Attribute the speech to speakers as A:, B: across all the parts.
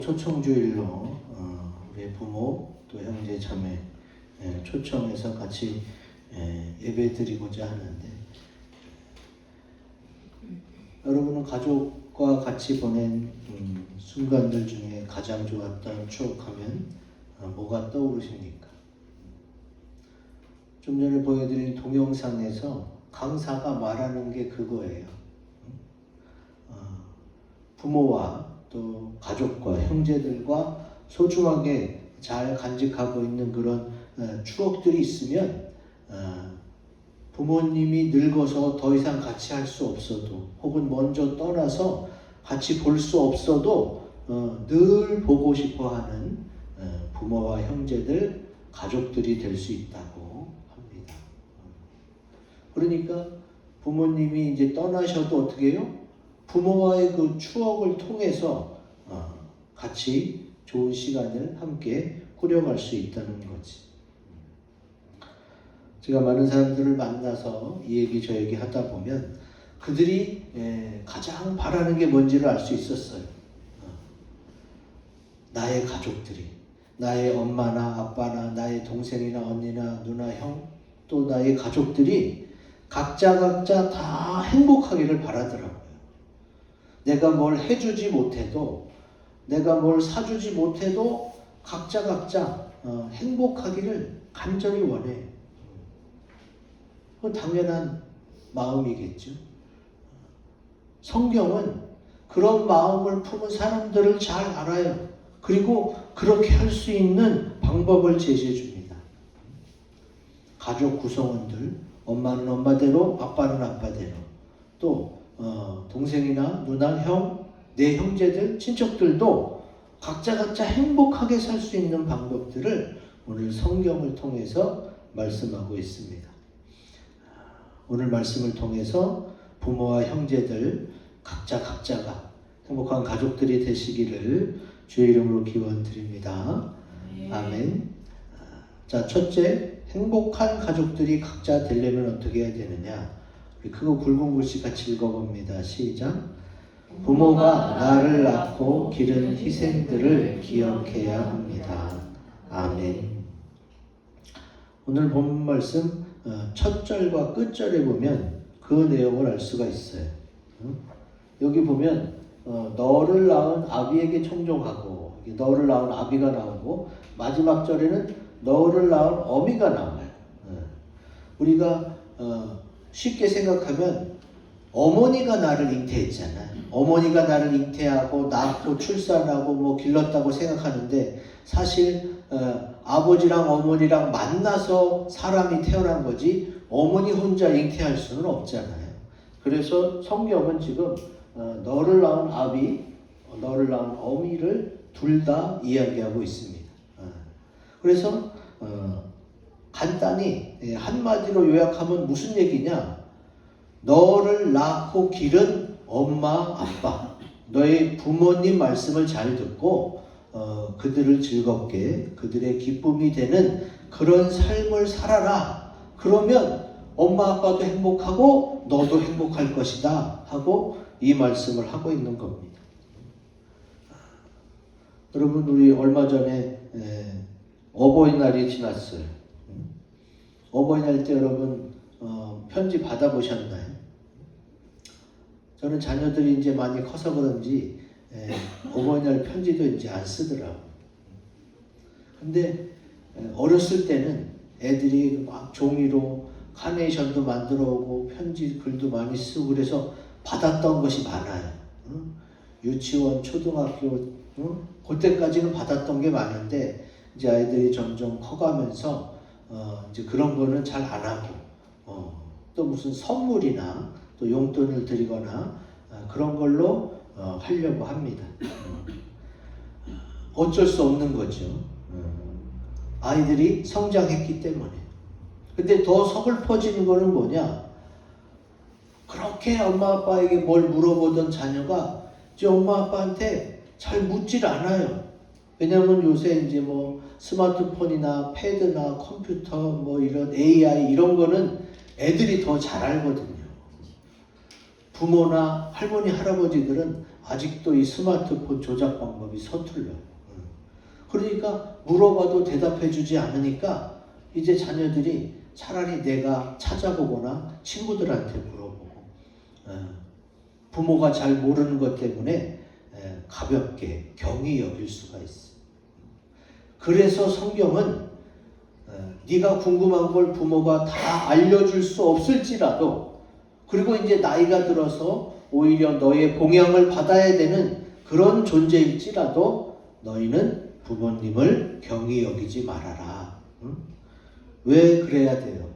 A: 초청주일로 우리 부모 또 형제 자매 초청해서 같이 예배드리고자 하는데, 여러분은 가족과 같이 보낸 순간들 중에 가장 좋았던 추억하면 뭐가 떠오르십니까? 좀 전에 보여드린 동영상에서 강사가 말하는 게 그거예요. 부모와 또 가족과 형제들과 소중하게 잘 간직하고 있는 그런 추억들이 있으면 부모님이 늙어서 더 이상 같이 할 수 없어도, 혹은 먼저 떠나서 같이 볼 수 없어도 늘 보고 싶어하는 부모와 형제들, 가족들이 될 수 있다고 합니다. 그러니까 부모님이 이제 떠나셔도 어떻게 해요? 부모와의 그 추억을 통해서 같이 좋은 시간을 함께 꾸려갈 수 있다는 거지. 제가 많은 사람들을 만나서 이 얘기 저 얘기 하다 보면 그들이 가장 바라는 게 뭔지를 알 수 있었어요. 나의 가족들이, 나의 엄마나 아빠나 나의 동생이나 언니나 누나 형, 또 나의 가족들이 각자 다 행복하기를 바라더라고요. 내가 뭘 해주지 못해도, 내가 뭘 사주지 못해도 각자 행복하기를 간절히 원해. 그건 당연한 마음이겠죠. 성경은 그런 마음을 품은 사람들을 잘 알아요. 그리고 그렇게 할 수 있는 방법을 제시해 줍니다. 가족 구성원들, 엄마는 엄마대로, 아빠는 아빠대로, 또 동생이나 누나, 형, 내 형제들, 친척들도 각자 행복하게 살 수 있는 방법들을 오늘 성경을 통해서 말씀하고 있습니다. 오늘 말씀을 통해서 부모와 형제들 각자가 행복한 가족들이 되시기를 주의 이름으로 기원드립니다. 아멘. 자, 첫째, 행복한 가족들이 각자 되려면 어떻게 해야 되느냐? 우리 크고 굵은 글씨 같이 읽어봅니다. 시작. 부모가 나를 낳고 기른 희생들을 기억해야 합니다. 아멘. 오늘 본 말씀 첫 절과 끝절에 보면 그 내용을 알 수가 있어요. 여기 보면 너를 낳은 아비에게 청종하고, 너를 낳은 아비가 나오고, 마지막 절에는 너를 낳은 어미가 나와요. 우리가 쉽게 생각하면 어머니가 나를 잉태했잖아요. 어머니가 나를 잉태하고 낳고 출산하고 뭐 길렀다고 생각하는데, 사실 아버지랑 어머니랑 만나서 사람이 태어난 거지 어머니 혼자 잉태할 수는 없잖아요. 그래서 성경은 지금 너를 낳은 아비, 너를 낳은 어미를 둘 다 이야기하고 있습니다. 그래서 간단히 한마디로 요약하면 무슨 얘기냐? 너를 낳고 기른 엄마, 아빠, 너의 부모님 말씀을 잘 듣고 그들을 즐겁게, 그들의 기쁨이 되는 그런 삶을 살아라. 그러면 엄마, 아빠도 행복하고 너도 행복할 것이다 하고 이 말씀을 하고 있는 겁니다. 여러분, 우리 얼마 전에 어버이날이 지났어요. 어버이날 때 여러분 편지 받아보셨나요? 저는 자녀들이 이제 많이 커서 그런지 어버이날 편지도 이제 안 쓰더라고요. 근데 어렸을 때는 애들이 막 종이로 카네이션도 만들어 오고 편지 글도 많이 쓰고 그래서 받았던 것이 많아요. 유치원, 초등학교 그때까지는 받았던 게 많은데, 이제 아이들이 점점 커가면서 이제 그런 거는 잘 안 하고 또 무슨 선물이나 또 용돈을 드리거나 그런 걸로 하려고 합니다. 어쩔 수 없는 거죠. 아이들이 성장했기 때문에. 근데 더 서글퍼지는 거는 뭐냐? 그렇게 엄마 아빠에게 뭘 물어보던 자녀가 이제 엄마 아빠한테 잘 묻질 않아요. 왜냐면 요새 이제 뭐 스마트폰이나 패드나 컴퓨터 뭐 이런 AI 이런 거는 애들이 더 잘 알거든요. 부모나 할머니, 할아버지들은 아직도 이 스마트폰 조작 방법이 서툴러요. 그러니까 물어봐도 대답해주지 않으니까 이제 자녀들이 차라리 내가 찾아보거나 친구들한테 물어보고 부모가 잘 모르는 것 때문에 가볍게 경히 여길 수가 있어요. 그래서 성경은 네가 궁금한 걸 부모가 다 알려줄 수 없을지라도, 그리고 이제 나이가 들어서 오히려 너의 봉양을 받아야 되는 그런 존재일지라도 너희는 부모님을 경히 여기지 말아라. 왜 그래야 돼요?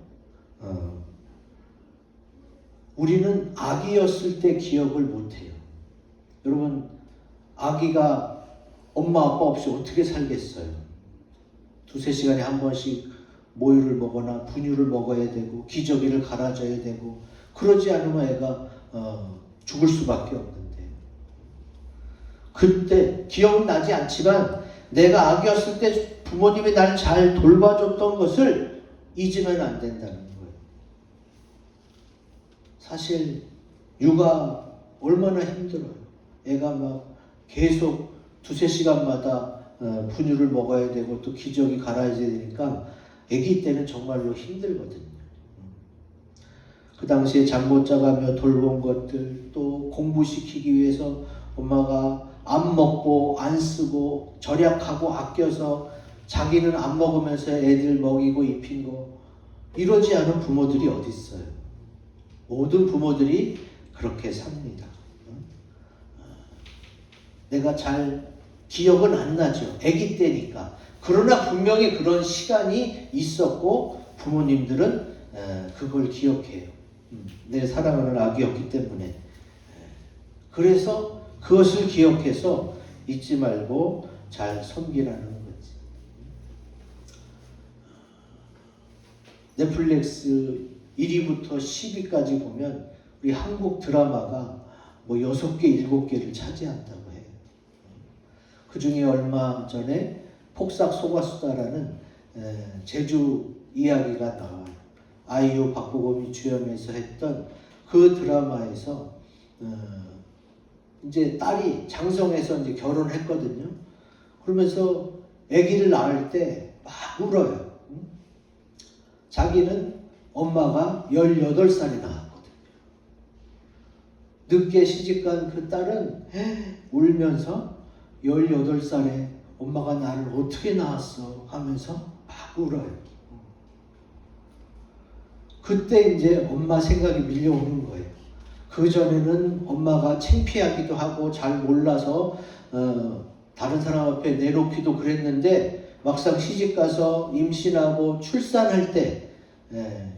A: 우리는 아기였을 때 기억을 못해요. 여러분, 아기가 엄마 아빠 없이 어떻게 살겠어요? 두세 시간에 한 번씩 모유를 먹거나 분유를 먹어야 되고 기저귀를 갈아줘야 되고, 그러지 않으면 애가 죽을 수밖에 없는데, 그때 기억은 나지 않지만 내가 아기였을 때 부모님이 나를 잘 돌봐줬던 것을 잊으면 안 된다는 거예요. 사실 육아 얼마나 힘들어요. 애가 막 계속 두세 시간마다 분유를 먹어야 되고 또 기저귀 갈아야 되니까 아기 때는 정말로 힘들거든요. 그 당시에 잠 못 자가며 돌본 것들, 또 공부시키기 위해서 엄마가 안 먹고 안 쓰고 절약하고 아껴서 자기는 안 먹으면서 애들 먹이고 입힌 거, 이러지 않은 부모들이 어디 있어요? 모든 부모들이 그렇게 삽니다. 내가 잘 기억은 안 나죠. 아기 때니까. 그러나 분명히 그런 시간이 있었고 부모님들은 그걸 기억해요. 내 사랑하는 아기였기 때문에. 그래서 그것을 기억해서 잊지 말고 잘 섬기라는 거지. 넷플릭스 1위부터 10위까지 보면 우리 한국 드라마가 뭐 6개, 7개를 차지한다고 해요. 그 중에 얼마 전에 폭삭 속았수다라는 제주 이야기가 나와요. 아이유, 박보검이 주연해서 했던 그 드라마에서 이제 딸이 장성해서 이제 결혼했거든요. 그러면서 아기를 낳을 때 막 울어요. 자기는 엄마가 18살에 낳았거든요. 늦게 시집간 그 딸은 울면서 18살에 엄마가 나를 어떻게 낳았어 하면서 막 울어요. 그때 이제 엄마 생각이 밀려오는 거예요. 그전에는 엄마가 창피하기도 하고 잘 몰라서 다른 사람 앞에 내놓기도 그랬는데, 막상 시집가서 임신하고 출산할 때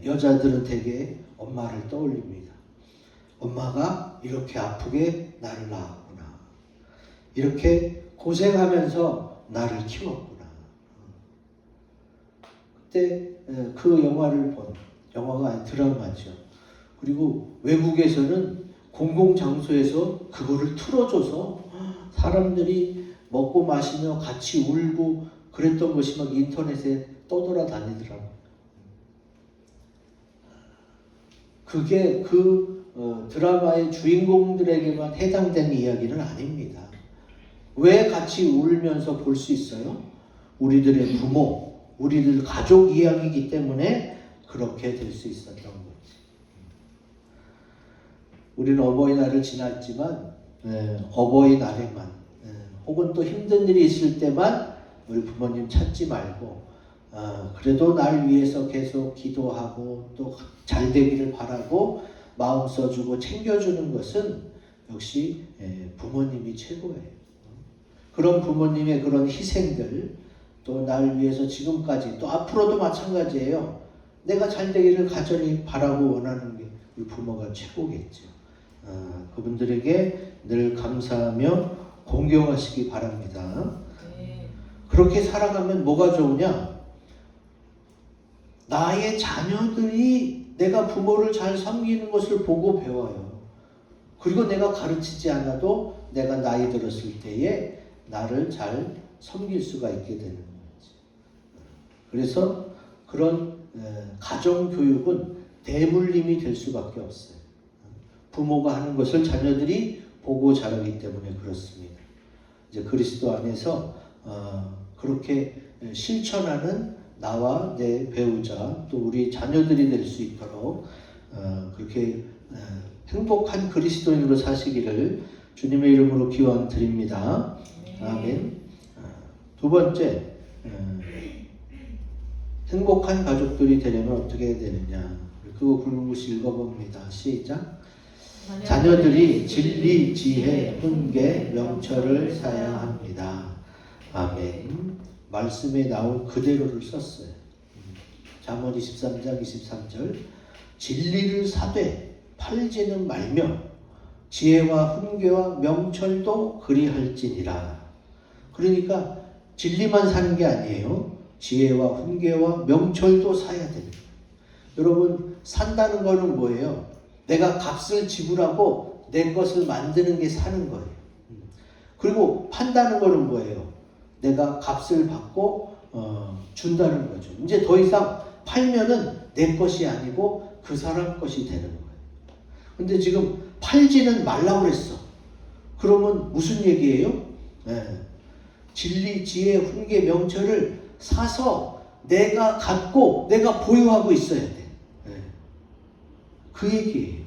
A: 여자들은 되게 엄마를 떠올립니다. 엄마가 이렇게 아프게 나를 낳았구나. 이렇게 고생하면서 나를 키웠구나. 그때 그 영화를 본, 영화가 아닌 드라마죠. 그리고 외국에서는 공공장소에서 그거를 틀어줘서 사람들이 먹고 마시며 같이 울고 그랬던 것이 막 인터넷에 떠돌아다니더라고요. 그게 그 드라마의 주인공들에게만 해당되는 이야기는 아닙니다. 왜 같이 울면서 볼 수 있어요? 우리들의 부모, 우리들 가족 이야기이기 때문에 그렇게 될 수 있었던 거지. 우리는 어버이날을 지났지만 어버이날에만 혹은 또 힘든 일이 있을 때만 우리 부모님 찾지 말고 그래도 날 위해서 계속 기도하고 또 잘 되기를 바라고 마음 써주고 챙겨주는 것은 역시 부모님이 최고예요. 그런 부모님의 그런 희생들, 또 날 위해서 지금까지 또 앞으로도 마찬가지예요. 내가 잘 되기를 간절히 바라고 원하는 게 우리 부모가 최고겠죠. 그분들에게 늘 감사하며 공경하시기 바랍니다. 그렇게 살아가면 뭐가 좋으냐? 나의 자녀들이 내가 부모를 잘 섬기는 것을 보고 배워요. 그리고 내가 가르치지 않아도 내가 나이 들었을 때에 나를 잘 섬길 수가 있게 되는 거지. 그래서 그런 가정교육은 대물림이 될 수밖에 없어요. 부모가 하는 것을 자녀들이 보고 자라기 때문에 그렇습니다. 이제 그리스도 안에서 그렇게 실천하는 나와 내 배우자 또 우리 자녀들이 될 수 있도록 그렇게 행복한 그리스도인으로 사시기를 주님의 이름으로 기원 드립니다. 아멘. 두 번째, 행복한 가족들이 되려면 어떻게 해야 되느냐. 그거 굵은글씨 읽어봅니다. 시작. 자녀들이 진리, 지혜, 훈계, 명철을 사야 합니다. 아멘. 말씀에 나온 그대로를 썼어요. 잠언 23장 23절. 진리를 사되 팔지는 말며 지혜와 훈계와 명철도 그리할지니라. 그러니까 진리만 사는 게 아니에요. 지혜와 훈계와 명철도 사야 됩니다. 여러분, 산다는 거는 뭐예요? 내가 값을 지불하고 내 것을 만드는 게 사는 거예요. 그리고 판다는 거는 뭐예요? 내가 값을 받고 준다는 거죠. 이제 더 이상 팔면은 내 것이 아니고 그 사람 것이 되는 거예요. 근데 지금 팔지는 말라고 그랬어. 그러면 무슨 얘기예요? 진리, 지혜, 훈계, 명철을 사서 내가 갖고 내가 보유하고 있어야 돼. 그 얘기예요.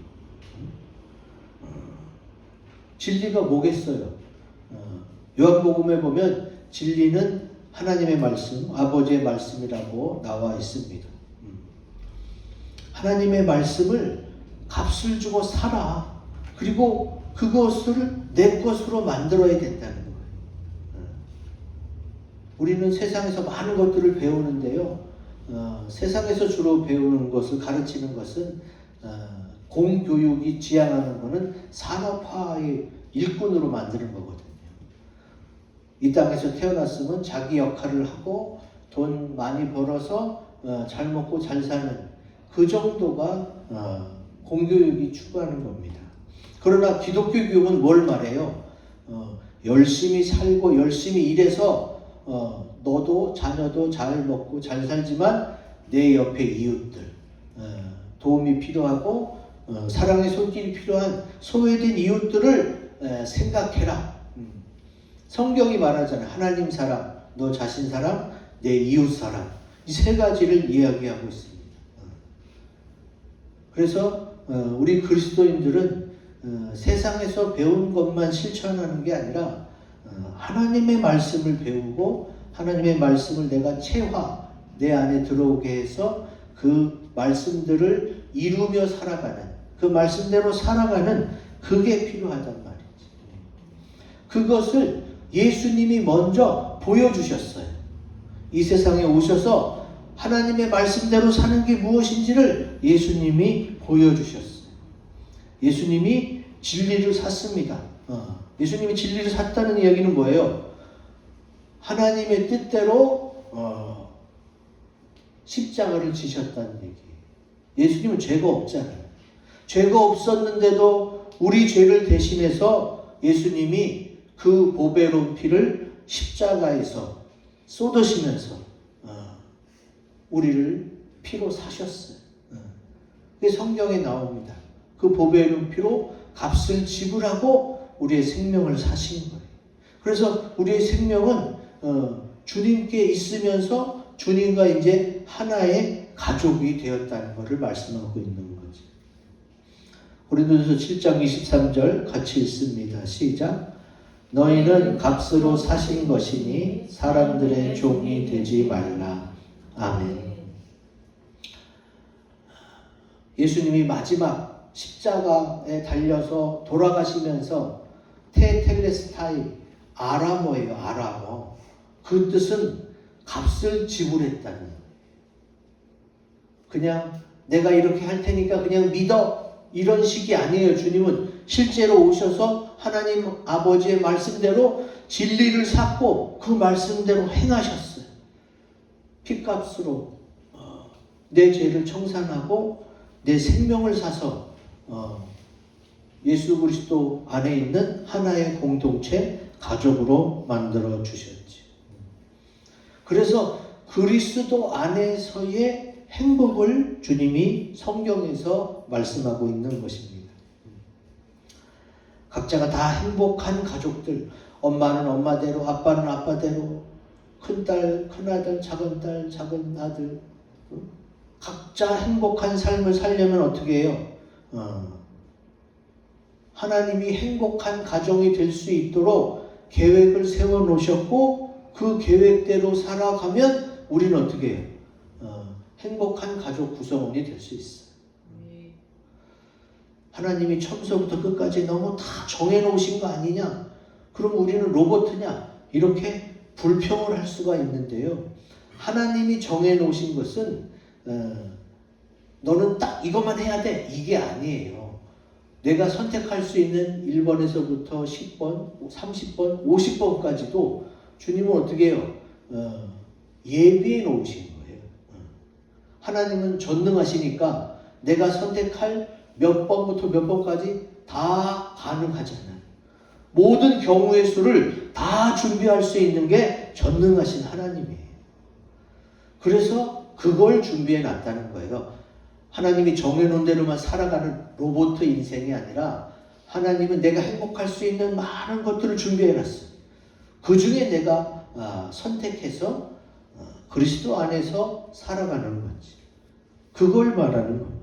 A: 진리가 뭐겠어요? 요한복음에 보면 진리는 하나님의 말씀, 아버지의 말씀이라고 나와 있습니다. 하나님의 말씀을 값을 주고 사라. 그리고 그것을 내 것으로 만들어야 된다는 거예요. 우리는 세상에서 많은 것들을 배우는데요. 세상에서 주로 배우는 것을 가르치는 것은 공교육이 지향하는 것은 산업화의 일꾼으로 만드는 거거든요. 이 땅에서 태어났으면 자기 역할을 하고 돈 많이 벌어서 잘 먹고 잘 사는 그 정도가 공교육이 추구하는 겁니다. 그러나 기독교 교육은 뭘 말해요? 열심히 살고 열심히 일해서 너도 자녀도 잘 먹고 잘 살지만 내 옆에 이웃들 도움이 필요하고 사랑의 손길이 필요한 소외된 이웃들을 생각해라. 성경이 말하잖아요. 하나님 사랑, 너 자신 사랑, 내 이웃 사랑. 이 세 가지를 이야기하고 있습니다. 그래서 우리 그리스도인들은 세상에서 배운 것만 실천하는 게 아니라 하나님의 말씀을 배우고 하나님의 말씀을 내가 체화, 내 안에 들어오게 해서 그 말씀들을 이루며 살아가는, 그 말씀대로 살아가는 그게 필요하단 말이지. 그것을 예수님이 먼저 보여주셨어요. 이 세상에 오셔서 하나님의 말씀대로 사는 게 무엇인지를 예수님이 보여주셨어요. 예수님이 진리를 샀습니다. 예수님이 진리를 샀다는 이야기는 뭐예요? 하나님의 뜻대로 십자가를 지셨다는 얘기예요. 예수님은 죄가 없잖아요. 죄가 없었는데도 우리 죄를 대신해서 예수님이 그 보배로운 피를 십자가에서 쏟으시면서 우리를 피로 사셨어요. 그게 성경에 나옵니다. 그 보배로운 피로 값을 지불하고 우리의 생명을 사신 거예요. 그래서 우리의 생명은 주님께 있으면서 주님과 이제 하나의 가족이 되었다는 것을 말씀하고 있는 거죠. 고린도전서 7장 23절 같이 읽습니다. 시작. 너희는 값으로 사신 것이니 사람들의 종이 되지 말라. 아멘. 예수님이 마지막 십자가에 달려서 돌아가시면서 테텔레스타이 아람어예요. 아람어. 그 뜻은 값을 지불했다는 거예요. 그냥 내가 이렇게 할 테니까 그냥 믿어. 이런 식이 아니에요. 주님은 실제로 오셔서 하나님 아버지의 말씀대로 진리를 샀고 그 말씀대로 행하셨어요. 피값으로 내 죄를 청산하고 내 생명을 사서 예수 그리스도 안에 있는 하나의 공동체 가족으로 만들어 주셨지. 그래서 그리스도 안에서의 행복을 주님이 성경에서 말씀하고 있는 것입니다. 각자가 다 행복한 가족들, 엄마는 엄마대로, 아빠는 아빠대로, 큰딸, 큰아들, 작은딸, 작은아들, 각자 행복한 삶을 살려면 어떻게 해요? 하나님이 행복한 가정이 될 수 있도록 계획을 세워놓으셨고 그 계획대로 살아가면 우리는 어떻게 해요? 행복한 가족 구성원이 될 수 있어요. 하나님이 처음부터 끝까지 너무 다 정해놓으신 거 아니냐? 그럼 우리는 로봇이냐? 이렇게 불평을 할 수가 있는데요. 하나님이 정해놓으신 것은 너는 딱 이것만 해야 돼. 이게 아니에요. 내가 선택할 수 있는 1번에서부터 10번, 30번, 50번까지도 주님은 어떻게 해요? 예비해 놓으신 거예요. 하나님은 전능하시니까 내가 선택할 몇 번부터 몇 번까지 다 가능하잖아요. 모든 경우의 수를 다 준비할 수 있는 게 전능하신 하나님이에요. 그래서 그걸 준비해 놨다는 거예요. 하나님이 정해놓은 대로만 살아가는 로봇 인생이 아니라 하나님은 내가 행복할 수 있는 많은 것들을 준비해 놨어요. 그 중에 내가 선택해서 그리스도 안에서 살아가는 거지. 그걸 말하는 겁니다.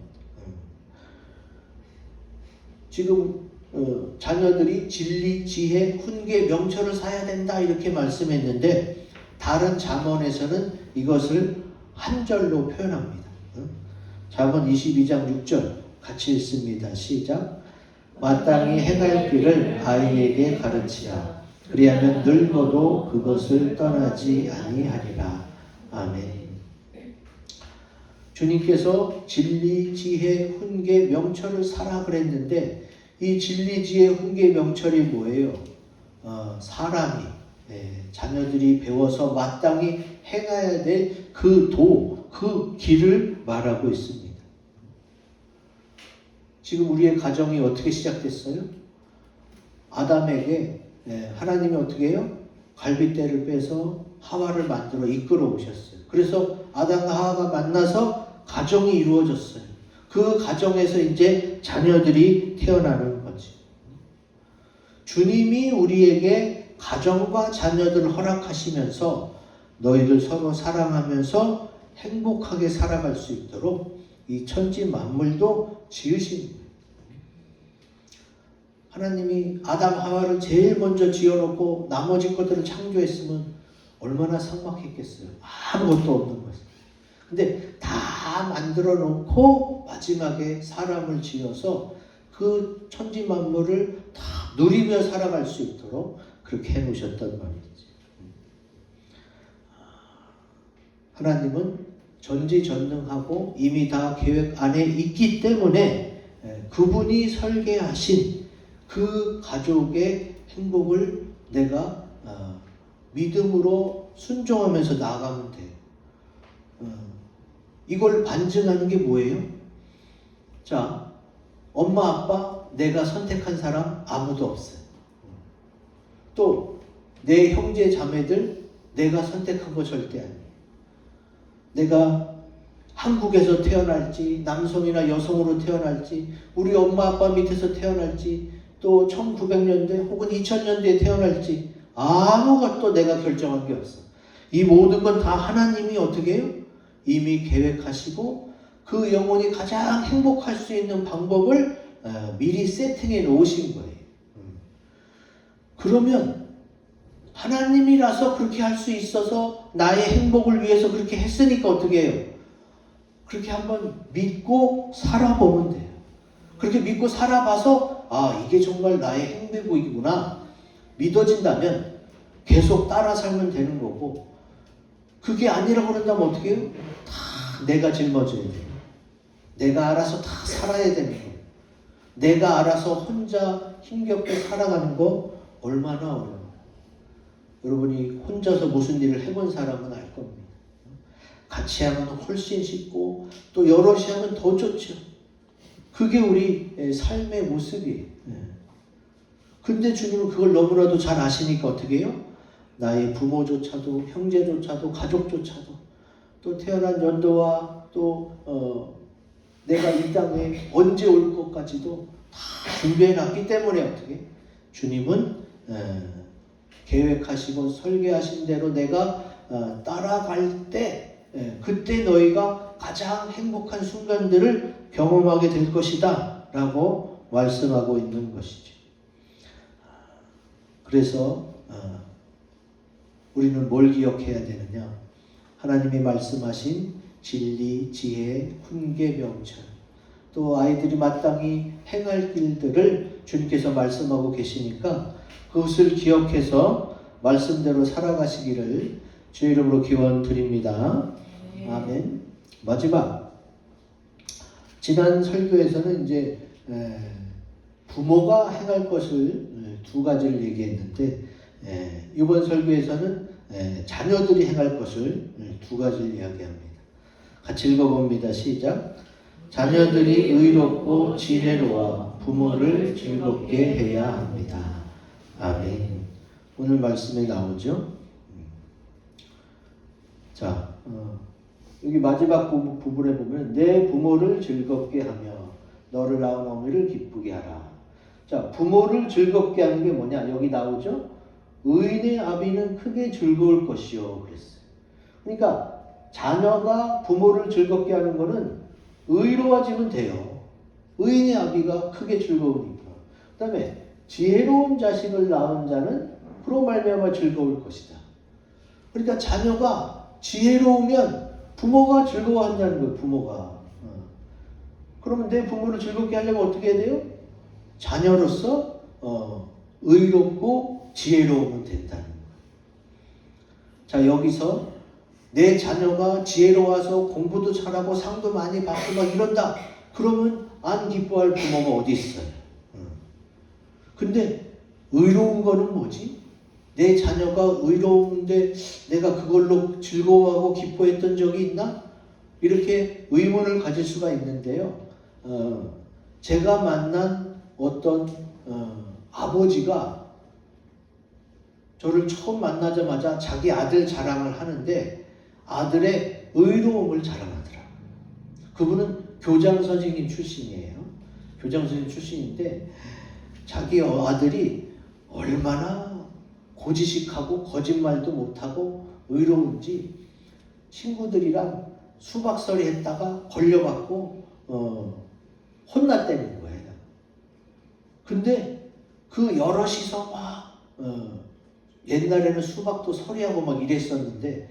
A: 지금 자녀들이 진리, 지혜, 훈계, 명철을 쌓아야 된다 이렇게 말씀했는데 다른 잠언에서는 이것을 한 절로 표현합니다. 잠언 22장 6절 같이 읽습니다. 시작. 마땅히 행할 길을 아이에게 가르치라. 그리하면 늙어도 그것을 떠나지 아니하리라. 아멘. 주님께서 진리, 지혜, 훈계, 명철을 사라 그랬는데 이 진리, 지혜, 훈계, 명철이 뭐예요? 사람이 자녀들이 배워서 마땅히 행해야 될 그 길을 말하고 있습니다. 지금 우리의 가정이 어떻게 시작됐어요? 아담에게 하나님이 어떻게 해요? 갈빗대를 빼서 하와를 만들어 이끌어 오셨어요. 그래서 아담과 하와가 만나서 가정이 이루어졌어요. 그 가정에서 이제 자녀들이 태어나는 거지. 주님이 우리에게 가정과 자녀들을 허락하시면서 너희들 서로 사랑하면서 행복하게 살아갈 수 있도록 이 천지 만물도 지으신 거예요. 하나님이 아담 하와를 제일 먼저 지어놓고 나머지 것들을 창조했으면 얼마나 삭막했겠어요. 아무것도 없는 거죠. 근데 다 만들어 놓고 마지막에 사람을 지어서 그 천지 만물을 다 누리며 살아갈 수 있도록 그렇게 해놓으셨단 말이지. 하나님은 전지전능하고 이미 다 계획 안에 있기 때문에 그분이 설계하신 그 가족의 행복을 내가 믿음으로 순종하면서 나아가면 돼요. 이걸 반증하는 게 뭐예요? 자, 엄마, 아빠, 내가 선택한 사람 아무도 없어요. 또 내 형제, 자매들 내가 선택한 거 절대 아니에요. 내가 한국에서 태어날지, 남성이나 여성으로 태어날지, 우리 엄마, 아빠 밑에서 태어날지, 또 1900년대 혹은 2000년대에 태어날지 아무것도 내가 결정한 게 없어. 이 모든 건 다 하나님이 어떻게 해요? 이미 계획하시고 그 영혼이 가장 행복할 수 있는 방법을 미리 세팅해 놓으신 거예요. 그러면 하나님이라서 그렇게 할 수 있어서 나의 행복을 위해서 그렇게 했으니까 어떻게 해요? 그렇게 한번 믿고 살아보면 돼요. 그렇게 믿고 살아봐서 이게 정말 나의 행복이구나 믿어진다면 계속 따라 살면 되는 거고, 그게 아니라고 그런다면 어떻게 해요? 다 내가 짊어져야 돼요. 내가 알아서 다 살아야 되는 거예요. 내가 알아서 혼자 힘겹게 살아가는 거 얼마나 어려워요. 여러분이 혼자서 무슨 일을 해본 사람은 알 겁니다. 같이 하면 훨씬 쉽고 또 여럿이 하면 더 좋죠. 그게 우리 삶의 모습이에요. 근데 주님은 그걸 너무나도 잘 아시니까 어떻게 해요? 나의 부모조차도, 형제조차도, 가족조차도, 또 태어난 연도와 또 내가 이 땅에 언제 올 것까지도 다 준비해놨기 때문에 어떻게 주님은 계획하시고 설계하신 대로 내가 따라갈 때 그때 너희가 가장 행복한 순간들을 경험하게 될 것이다 라고 말씀하고 있는 것이죠. 그래서 우리는 뭘 기억해야 되느냐? 하나님이 말씀하신 진리, 지혜, 훈계, 명철, 또 아이들이 마땅히 행할 길들을 주님께서 말씀하고 계시니까 그것을 기억해서 말씀대로 살아가시기를 주의 이름으로 기원 드립니다. 아멘. 마지막, 지난 설교에서는 이제 부모가 행할 것을 두 가지를 얘기했는데 이번 설교에서는 자녀들이 행할 것을 두 가지를 이야기합니다. 같이 읽어봅니다. 시작. 자녀들이 의롭고 지혜로워 부모를 즐겁게 해야 합니다. 아멘. 오늘 말씀에 나오죠. 자, 여기 마지막 부분에 보면 내 부모를 즐겁게 하며 너를 낳은 어미를 기쁘게 하라. 자, 부모를 즐겁게 하는 게 뭐냐? 여기 나오죠. 의인의 아비는 크게 즐거울 것이요 그랬어요. 그러니까 자녀가 부모를 즐겁게 하는 거는 의로워지면 돼요. 의인의 아비가 크게 즐거우니까. 그 다음에 지혜로운 자식을 낳은 자는 그로 말미암아 즐거울 것이다. 그러니까 자녀가 지혜로우면 부모가 즐거워한다는 거예요. 부모가. 그러면 내 부모를 즐겁게 하려면 어떻게 해야 돼요? 자녀로서 의롭고 지혜로우면 된다는 거예요. 자, 여기서 내 자녀가 지혜로워서 공부도 잘하고 상도 많이 받고 막 이런다. 그러면 안 기뻐할 부모가 어디 있어요? 근데 의로운 거는 뭐지? 내 자녀가 의로운데 내가 그걸로 즐거워하고 기뻐했던 적이 있나? 이렇게 의문을 가질 수가 있는데요. 제가 만난 어떤 아버지가 저를 처음 만나자마자 자기 아들 자랑을 하는데 아들의 의로움을 자랑하더라고요. 그분은 교장 선생님 출신이에요. 교장 선생님 출신인데 자기 아들이 얼마나 고지식하고 거짓말도 못하고 의로운지 친구들이랑 수박서리 했다가 걸려갖고 혼났다는 거예요. 근데 그 여럿이서 막 옛날에는 수박도 서리하고 막 이랬었는데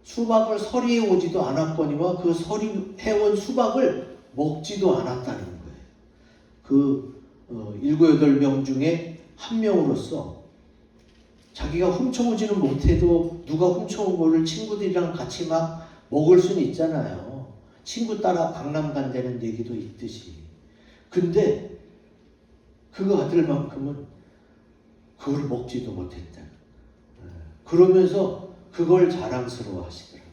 A: 수박을 서리해 오지도 않았거니와 그 서리해온 수박을 먹지도 않았다는 거예요. 그 7, 8명 중에 한 명으로서 자기가 훔쳐오지는 못해도 누가 훔쳐온 거를 친구들이랑 같이 막 먹을 수는 있잖아요. 친구 따라 강남 간다는 얘기도 있듯이. 근데 그 아들만큼은 그걸 먹지도 못했다. 그러면서 그걸 자랑스러워 하시더라고요.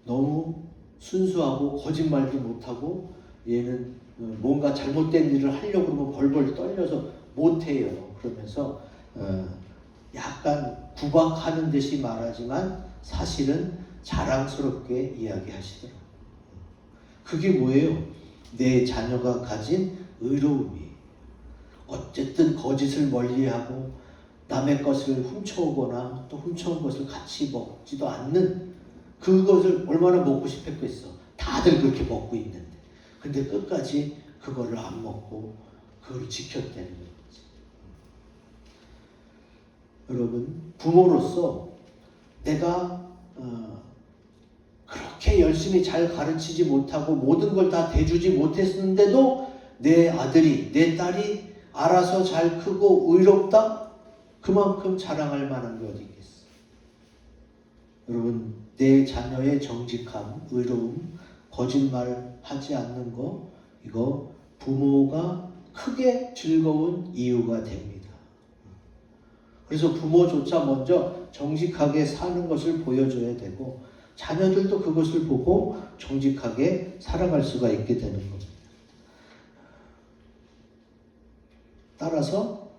A: 너무 순수하고 거짓말도 못하고 얘는 뭔가 잘못된 일을 하려고 그러면 벌벌 떨려서 못해요. 그러면서 약간 구박하는 듯이 말하지만 사실은 자랑스럽게 이야기하시더라고요. 그게 뭐예요? 내 자녀가 가진 의로움이. 어쨌든 거짓을 멀리하고 남의 것을 훔쳐오거나 또 훔쳐온 것을 같이 먹지도 않는 그것을 얼마나 먹고 싶었겠어. 다들 그렇게 먹고 있는데. 근데 끝까지 그거를 안 먹고 그걸 지켰다는 거지. 여러분, 부모로서 내가 그렇게 열심히 잘 가르치지 못하고 모든 걸 다 대주지 못했는데도 내 아들이, 내 딸이 알아서 잘 크고 의롭다? 그만큼 자랑할 만한 게 어디 있겠어. 여러분, 내 자녀의 정직함, 의로움, 거짓말 하지 않는 거, 이거 부모가 크게 즐거운 이유가 됩니다. 그래서 부모조차 먼저 정직하게 사는 것을 보여줘야 되고 자녀들도 그것을 보고 정직하게 살아갈 수가 있게 되는 겁니다. 따라서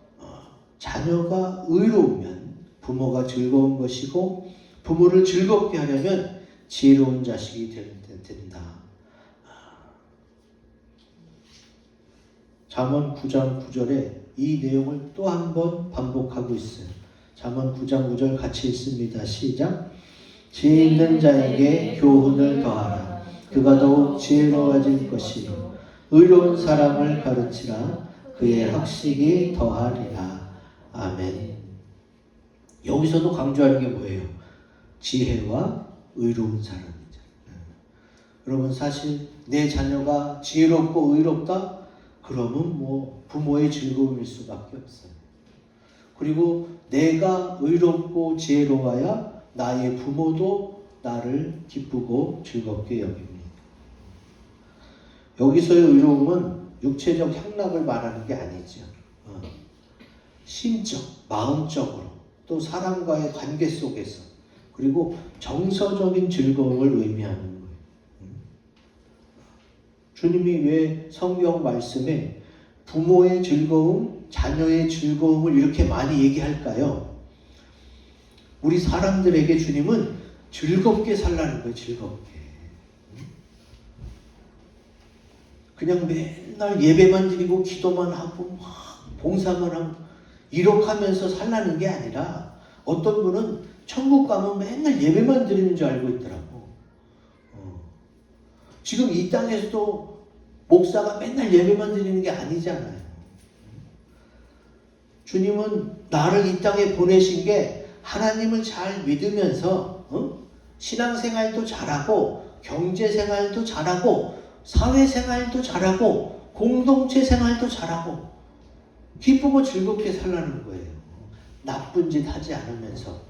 A: 자녀가 의로우면 부모가 즐거운 것이고 부모를 즐겁게 하려면 지혜로운 자식이 된다. 잠언 9장 9절에 이 내용을 또 한 번 반복하고 있어요. 잠언 9장 9절 같이 읽습니다. 시작. 지혜 있는 자에게 교훈을 더하라. 그가 더욱 지혜로워질 것이요 의로운 사람을 가르치라. 그의 학식이 더하리라. 아멘. 여기서도 강조하는 게 뭐예요? 지혜와 의로운 사람이죠. 여러분, 사실 내 자녀가 지혜롭고 의롭다? 그러면 뭐 부모의 즐거움일 수밖에 없어요. 그리고 내가 의롭고 지혜로워야 나의 부모도 나를 기쁘고 즐겁게 여깁니다. 여기서의 의로움은 육체적 향락을 말하는 게 아니죠. 심적, 마음적으로, 또 사람과의 관계 속에서, 그리고 정서적인 즐거움을 의미하는 거예요. 주님이 왜 성경 말씀에 부모의 즐거움, 자녀의 즐거움을 이렇게 많이 얘기할까요? 우리 사람들에게 주님은 즐겁게 살라는 거예요. 즐겁게. 그냥 맨날 예배만 드리고 기도만 하고 막 봉사만 하고 이렇게 하면서 살라는 게 아니라, 어떤 분은 천국 가면 맨날 예배만 드리는 줄 알고 있더라고. 지금 이 땅에서도 목사가 맨날 예배만 드리는 게 아니잖아요. 주님은 나를 이 땅에 보내신 게 하나님을 잘 믿으면서 신앙생활도 잘하고 경제생활도 잘하고 사회생활도 잘하고 공동체 생활도 잘하고 기쁘고 즐겁게 살라는 거예요. 나쁜 짓 하지 않으면서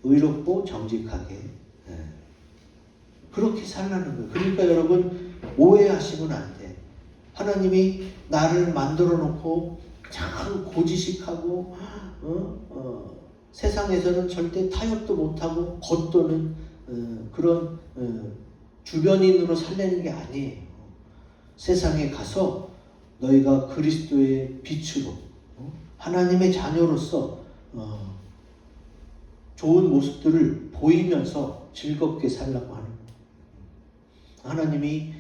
A: 의롭고 정직하게 그렇게 살라는 거예요. 그러니까 여러분, 오해하시면 안 돼. 하나님이 나를 만들어 놓고 참 고지식하고 세상에서는 절대 타협도 못하고 겉도는 그런 주변인으로 살려는 게 아니에요. 세상에 가서 너희가 그리스도의 빛으로 하나님의 자녀로서 좋은 모습들을 보이면서 즐겁게 살라고 하는 거예요. 하나님이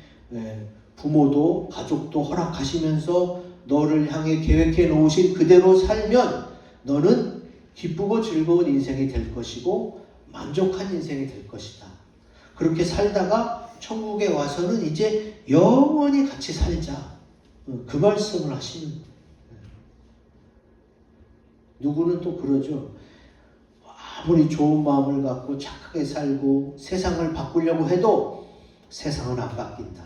A: 부모도 가족도 허락하시면서 너를 향해 계획해 놓으신 그대로 살면 너는 기쁘고 즐거운 인생이 될 것이고 만족한 인생이 될 것이다. 그렇게 살다가 천국에 와서는 이제 영원히 같이 살자. 그 말씀을 하시는 거예요. 누구는 또 그러죠. 아무리 좋은 마음을 갖고 착하게 살고 세상을 바꾸려고 해도 세상은 안 바뀐다.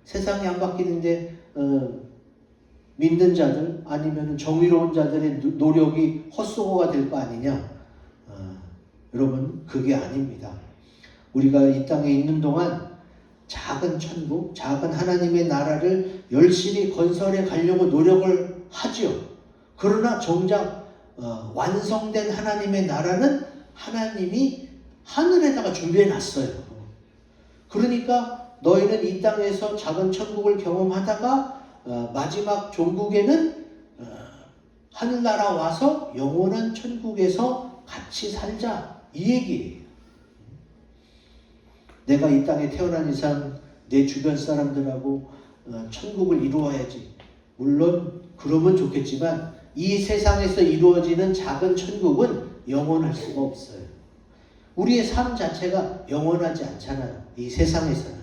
A: 세상이 안 바뀌는데 믿는 자들 아니면 정의로운 자들의 노력이 헛수고가 될 거 아니냐? 여러분, 그게 아닙니다. 우리가 이 땅에 있는 동안 작은 천국, 작은 하나님의 나라를 열심히 건설해 가려고 노력을 하지요. 그러나 정작 완성된 하나님의 나라는 하나님이 하늘에다가 준비해 놨어요. 그러니까 너희는 이 땅에서 작은 천국을 경험하다가 마지막 종국에는 하늘나라 와서 영원한 천국에서 같이 살자, 이 얘기예요. 내가 이 땅에 태어난 이상 내 주변 사람들하고 천국을 이루어야지. 물론 그러면 좋겠지만 이 세상에서 이루어지는 작은 천국은 영원할 수가 없어요. 우리의 삶 자체가 영원하지 않잖아요. 이 세상에서는.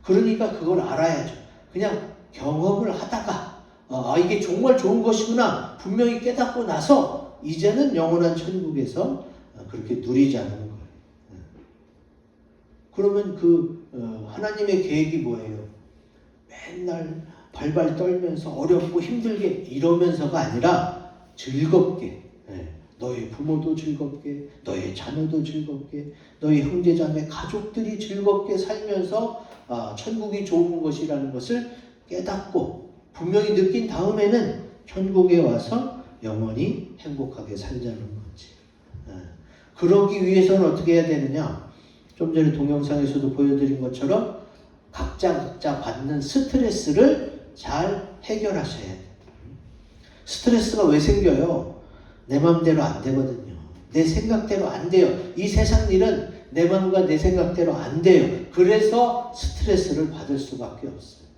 A: 그러니까 그걸 알아야죠. 그냥 경험을 하다가 이게 정말 좋은 것이구나 분명히 깨닫고 나서 이제는 영원한 천국에서 그렇게 누리자는 거예요. 그러면 하나님의 계획이 뭐예요? 맨날 발발 떨면서 어렵고 힘들게 이러면서가 아니라 즐겁게, 너희 부모도 즐겁게, 너희 자녀도 즐겁게, 너희 형제자매 가족들이 즐겁게 살면서 천국이 좋은 것이라는 것을 깨닫고 분명히 느낀 다음에는 천국에 와서 영원히 행복하게 살자는 거지. 그러기 위해서는 어떻게 해야 되느냐? 좀 전에 동영상에서도 보여드린 것처럼 각자 받는 스트레스를 잘 해결하셔야 돼요. 스트레스가 왜 생겨요? 내 마음대로 안 되거든요. 내 생각대로 안 돼요. 이 세상 일은 내 마음과 내 생각대로 안 돼요. 그래서 스트레스를 받을 수밖에 없어요.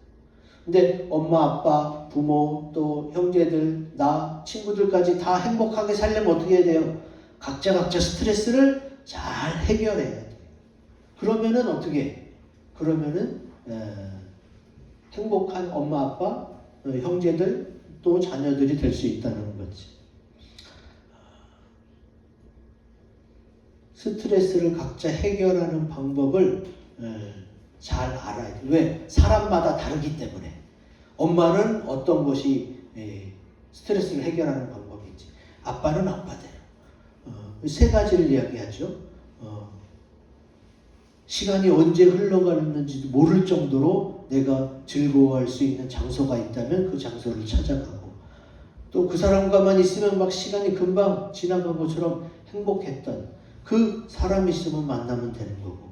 A: 근데 엄마, 아빠, 부모, 또 형제들, 나, 친구들까지 다 행복하게 살려면 어떻게 해야 돼요? 각자 스트레스를 잘 해결해야 돼요. 그러면은 어떻게? 그러면은 행복한 엄마, 아빠, 형제들, 또 자녀들이 될 수 있다는 거지. 스트레스를 각자 해결하는 방법을 잘 알아야 돼. 왜? 사람마다 다르기 때문에. 엄마는 어떤 것이 스트레스를 해결하는 방법이지. 아빠는 아빠대로. 세 가지를 이야기하죠. 시간이 언제 흘러가는지도 모를 정도로 내가 즐거워할 수 있는 장소가 있다면 그 장소를 찾아가고, 또 그 사람과만 있으면 막 시간이 금방 지나간 것처럼 행복했던 그 사람이 있으면 만나면 되는 거고,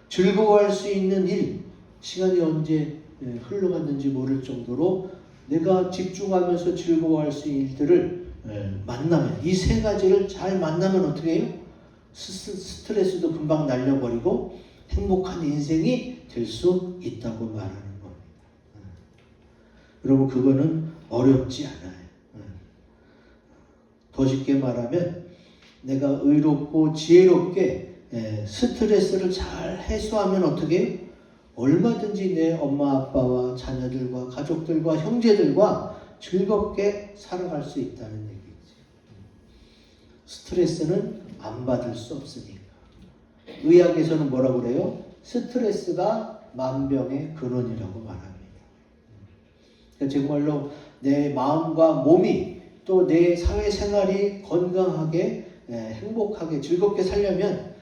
A: 즐거워할 수 있는 일, 시간이 언제 흘러갔는지 모를 정도로 내가 집중하면서 즐거워할 수 있는 일들을 만나면, 이 세 가지를 잘 만나면 어떻게 해요? 스트레스도 금방 날려버리고 행복한 인생이 될 수 있다고 말하는 겁니다. 여러분, 그거는 어렵지 않아요. 더 쉽게 말하면 내가 의롭고 지혜롭게 스트레스를 잘 해소하면 어떻게 해요? 얼마든지 내 엄마 아빠와 자녀들과 가족들과 형제들과 즐겁게 살아갈 수 있다는 얘기지. 스트레스는 안 받을 수 없으니까. 의학에서는 뭐라고 그래요? 스트레스가 만병의 근원이라고 말합니다. 그러니까 정말로 내 마음과 몸이, 또 내 사회생활이 건강하게 행복하게 즐겁게 살려면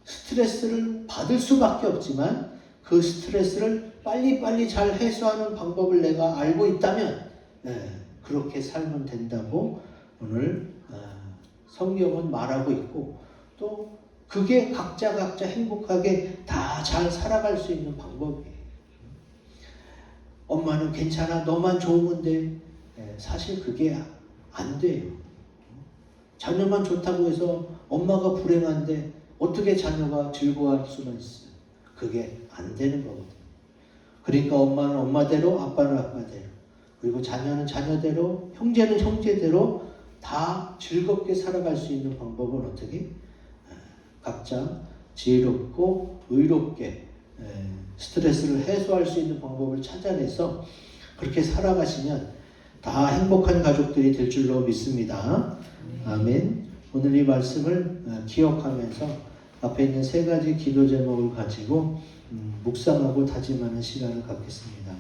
A: 스트레스를 받을 수밖에 없지만, 그 스트레스를 빨리빨리 잘 해소하는 방법을 내가 알고 있다면 그렇게 살면 된다고 오늘 성경은 말하고 있고, 또 그게 각자 행복하게 다 잘 살아갈 수 있는 방법이에요. 엄마는 괜찮아, 너만 좋으면 돼. 사실 그게 안 돼요. 자녀만 좋다고 해서 엄마가 불행한데 어떻게 자녀가 즐거워할 수가 있어요? 그게 안 되는 거거든요. 그러니까 엄마는 엄마대로, 아빠는 아빠대로, 그리고 자녀는 자녀대로, 형제는 형제대로 다 즐겁게 살아갈 수 있는 방법은 어떻게? 각자 지혜롭고 의롭게 스트레스를 해소할 수 있는 방법을 찾아내서 그렇게 살아가시면 다 행복한 가족들이 될 줄로 믿습니다. 아멘. 오늘 이 말씀을 기억하면서 앞에 있는 세 가지 기도 제목을 가지고 묵상하고 다짐하는 시간을 갖겠습니다.